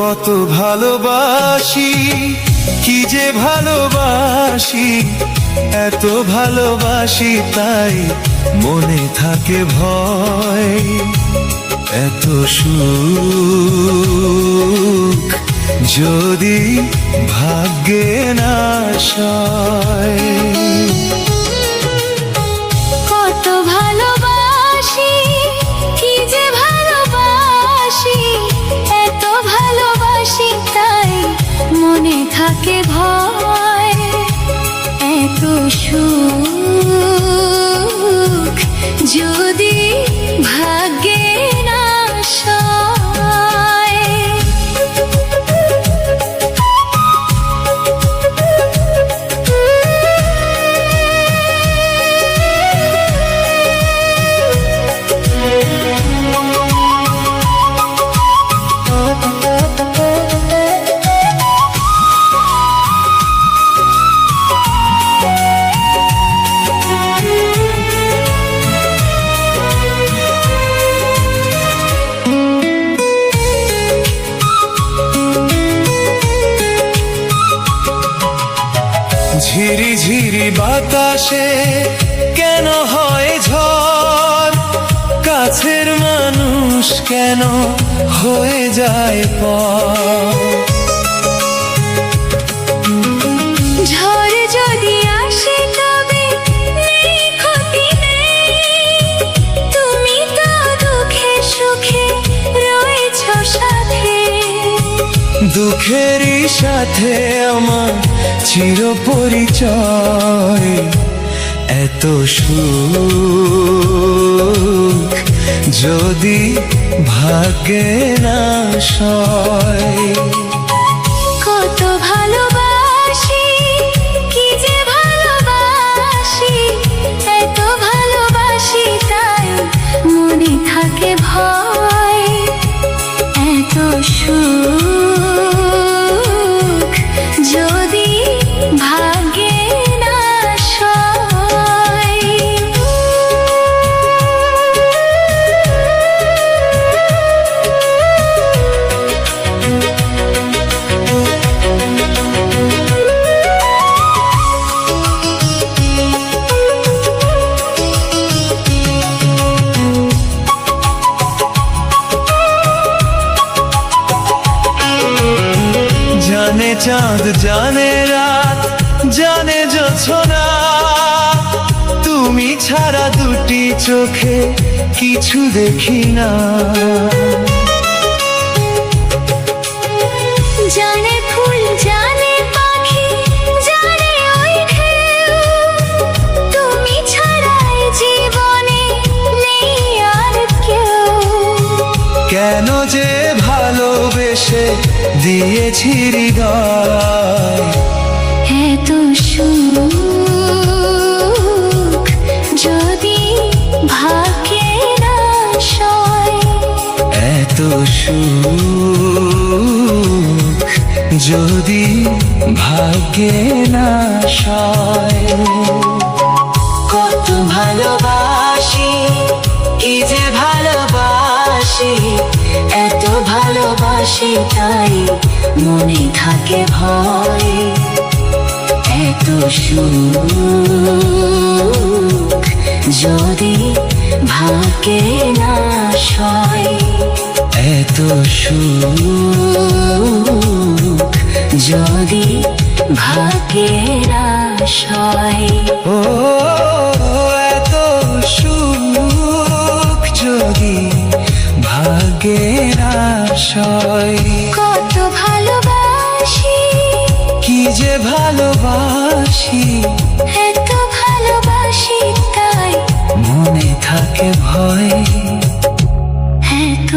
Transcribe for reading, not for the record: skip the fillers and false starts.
কত ভালোবাসি, কি যে ভালোবাসি, এত ভালোবাসি তাই মনে থাকে ভয়। এত সুখ যদি ভাগ্যে না সয়। কত ভালোবাসি, কি যে ভালোবাসি, এত ভালোবাসি তাই মনে থাকে ভয়। এত সুখ যদি ভাগ্যে না সয়। ঝিরি ঝিরি বাতাসে কেন হয় ঝড়, কাছের মানুষ কেন হয়ে যায় পর। ঝড় যদি আসে তবে নেই ক্ষতি নেই, তুমি তো দুঃখে সুখে রয়েছ সাথে। দুঃখেরই সাথে আমার চির পরিচয়। এত সুখ যদি ভাগ্যে না সয়। কত ভালোবাসি, কি যে ভালোবাসি, এত ভালোবাসি তাই মনে থাকে ভয়। এত সুখ যদি ভাগ্যে না সয়। জানে চাঁদ জানে রাত জানে জোছনা, তুমি ছাড়া দুটি চোখে কিছু দেখি না। জানে ফুল জানে পাখি জানে ওই ঢেউ, তুমি ছাড়াই জীবনে নেই আর কেউ। কেন যে ভালোবেসে দিয়েছি হৃদয়। এত সুখ যদি ভাগ্যে না সয়। এত সুখ যদি ভাগ্যে না সয়। কত ভালোবাসি, কি যে ভালোবাসি, এত ভালোবাসি তাই মনে থাকে ভয়। এত সুখ যদি ভাগ্যে না সয়। এত সুখ যদি ভাগ্যে না সয়। ও এত সুখ যদি ভাগ্যে না সয়। কত ভালোবাসি, কি যে ভালোবাসি, এত ভালোবাসি তাই মনে থাকে ভয়। এত